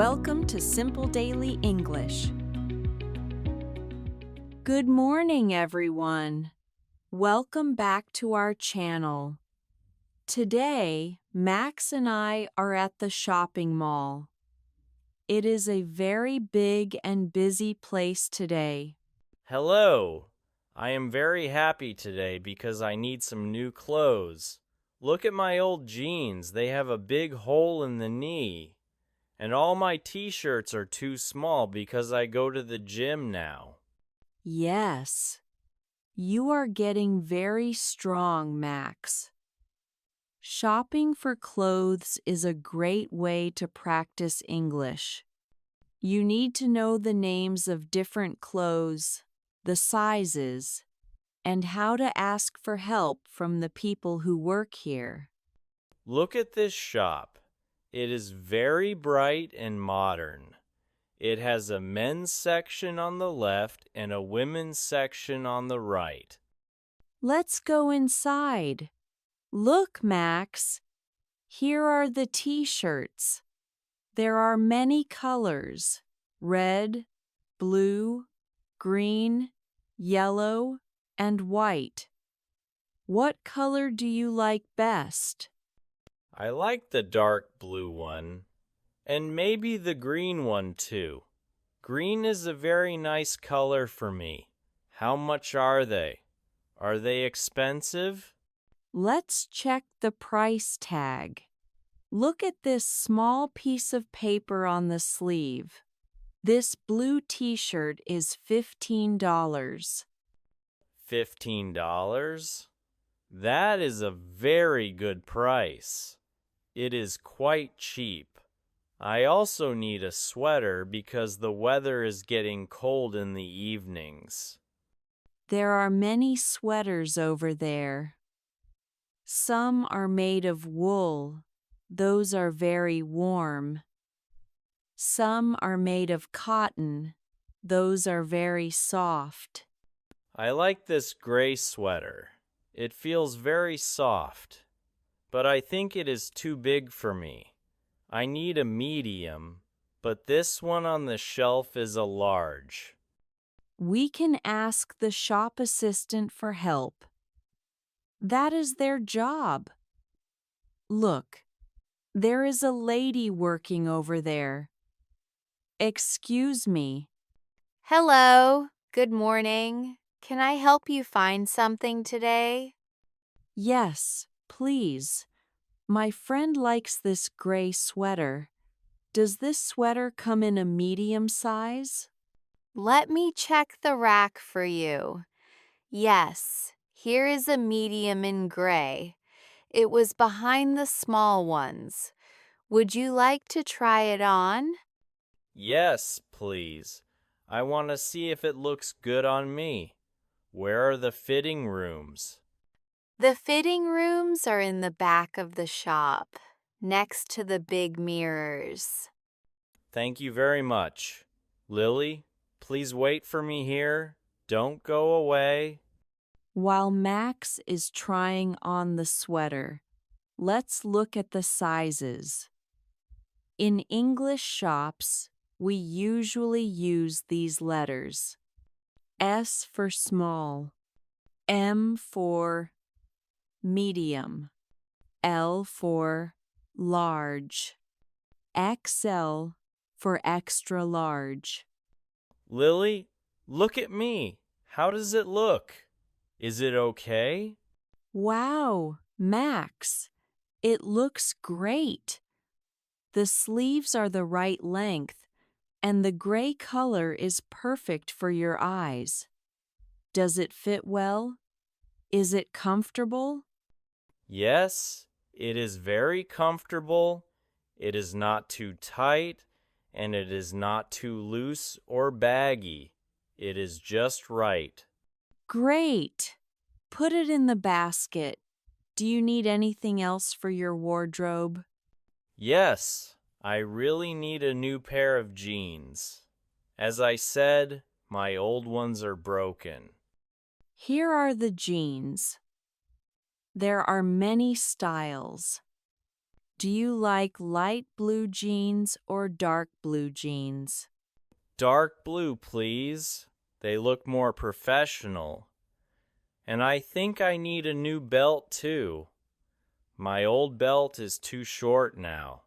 Welcome to Simple Daily English. Good morning, everyone. Welcome back to our channel. Today, Max and I are at the shopping mall. It is a very big and busy place today. Hello. I am very happy today because I need some new clothes. Look at my old jeans. They have a big hole in the knee. And all my t-shirts are too small because I go to the gym now. Yes, you are getting very strong, Max. Shopping for clothes is a great way to practice English. You need to know the names of different clothes, the sizes, and how to ask for help from the people who work here. Look at this shop. It is very bright and modern. It has a men's section on the left and a women's section on the right. Let's go inside. Look, Max. Here are the t-shirts. There are many colors: red, blue, green, yellow, and white. What color do you like best? I like the dark blue one, and maybe the green one too. Green is a very nice color for me. How much are they? Are they expensive? Let's check the price tag. Look at this small piece of paper on the sleeve. This blue t-shirt is $15. $15? That is a very good price. It is quite cheap. I also need a sweater because the weather is getting cold in the evenings. There are many sweaters over there. Some are made of wool. Those are very warm. Some are made of cotton. Those are very soft. I like this gray sweater. It feels very soft, but I think it is too big for me. I need a medium, but this one on the shelf is a large. We can ask the shop assistant for help. That is their job. Look, there is a lady working over there. Excuse me. Hello, good morning. Can I help you find something today? Yes, please. My friend likes this gray sweater. Does this sweater come in a medium size? Let me check the rack for you. Yes, here is a medium in gray. It was behind the small ones. Would you like to try it on? Yes, please. I want to see if it looks good on me. Where are the fitting rooms? The fitting rooms are in the back of the shop, next to the big mirrors. Thank you very much. Lily, please wait for me here. Don't go away. While Max is trying on the sweater, let's look at the sizes. In English shops, we usually use these letters: S for small, M for medium, L for large, XL for extra large. Lily, look at me. How does it look? Is it okay? Wow, Max, it looks great. The sleeves are the right length, and the gray color is perfect for your eyes. Does it fit well? Is it comfortable? Yes, it is very comfortable. It is not too tight, and it is not too loose or baggy. It is just right. Great! Put it in the basket. Do you need anything else for your wardrobe? Yes, I really need a new pair of jeans. As I said, my old ones are broken. Here are the jeans. There are many styles. Do you like light blue jeans or dark blue jeans? Dark blue, please. They look more professional. And I think I need a new belt too. My old belt is too short now.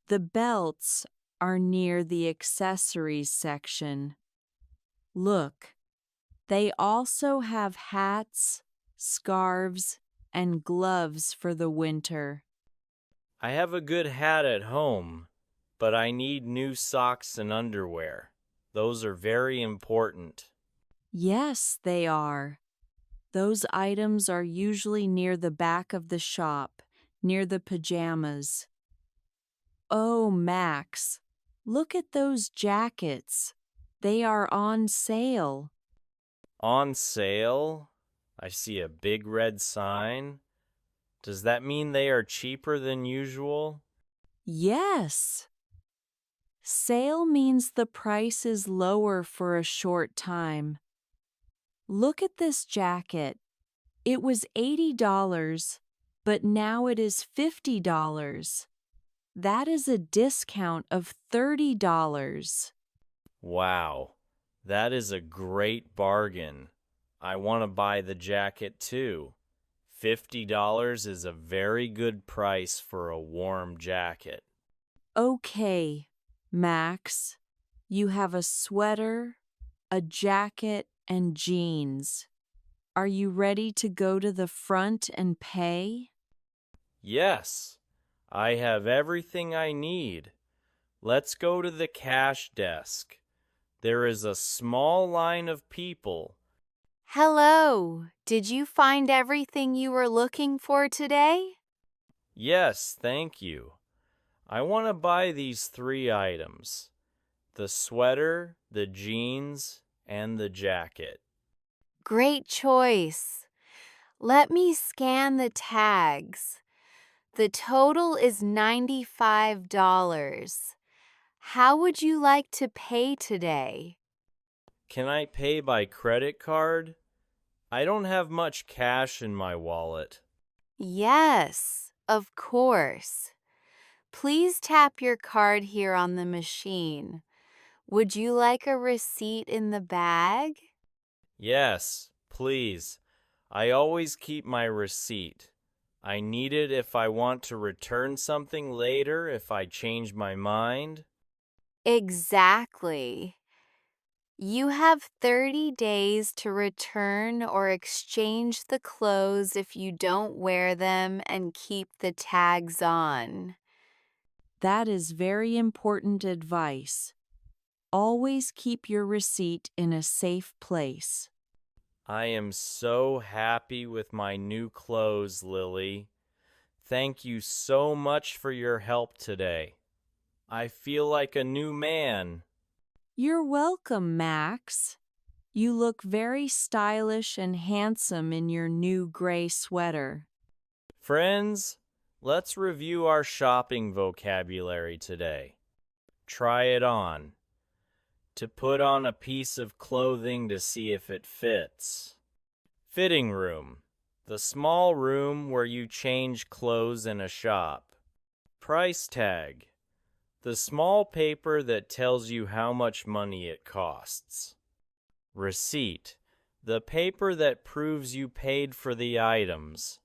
The belts are near the accessories section. Look, they also have hats, scarves, and gloves for the winter. I have a good hat at home, but I need new socks and underwear. Those are very important. Yes, they are. Those items are usually near the back of the shop, near the pajamas. Oh, Max, look at those jackets. They are on sale. On sale? I see a big red sign. Does that mean they are cheaper than usual? Yes. Sale means the price is lower for a short time. Look at this jacket. It was $80, but now it is $50. That is a discount of $30. Wow, that is a great bargain. I want to buy the jacket too. $50 is a very good price for a warm jacket. Okay, Max. You have a sweater, a jacket, and jeans. Are you ready to go to the front and pay? Yes, I have everything I need. Let's go to the cash desk. There is a small line of people. Hello, did you find everything you were looking for today? Yes, thank you. I want to buy these 3 items: the sweater, the jeans, and the jacket. Great choice. Let me scan the tags. The total is $95. How would you like to pay today? Can I pay by credit card? I don't have much cash in my wallet. Yes, of course. Please tap your card here on the machine. Would you like a receipt in the bag? Yes, please. I always keep my receipt. I need it if I want to return something later if I change my mind. Exactly. You have 30 days to return or exchange the clothes if you don't wear them and keep the tags on. That is very important advice. Always keep your receipt in a safe place. I am so happy with my new clothes, Lily. Thank you so much for your help today. I feel like a new man. You're welcome, Max. You look very stylish and handsome in your new gray sweater. Friends, let's review our shopping vocabulary today. Try it on. To put on a piece of clothing to see if it fits. Fitting room, the small room where you change clothes in a shop. Price tag, the small paper that tells you how much money it costs. Receipt, the paper that proves you paid for the items.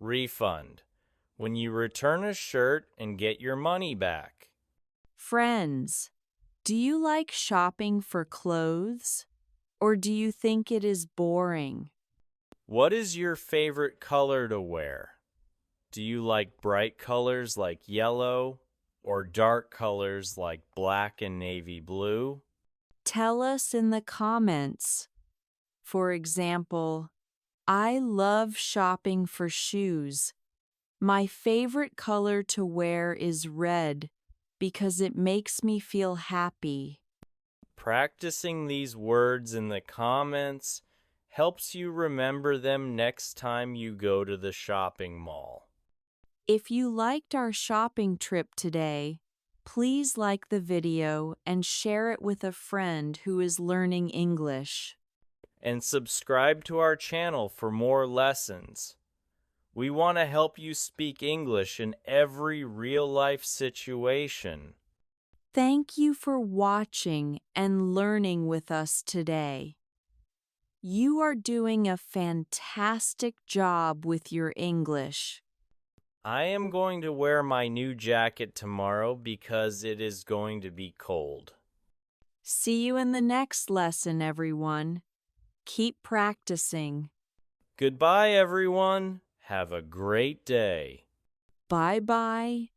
Refund, when you return a shirt and get your money back. Friends, do you like shopping for clothes? Or do you think it is boring? What is your favorite color to wear? Do you like bright colors like yellow or dark colors like black and navy blue? Tell us in the comments. For example, I love shopping for shoes. My favorite color to wear is red because it makes me feel happy. Practicing these words in the comments helps you remember them next time you go to the shopping mall. If you liked our shopping trip today, please like the video and share it with a friend who is learning English. And subscribe to our channel for more lessons. We want to help you speak English in every real-life situation. Thank you for watching and learning with us today. You are doing a fantastic job with your English. I am going to wear my new jacket tomorrow because it is going to be cold. See you in the next lesson, everyone. Keep practicing. Goodbye, everyone. Have a great day. Bye-bye.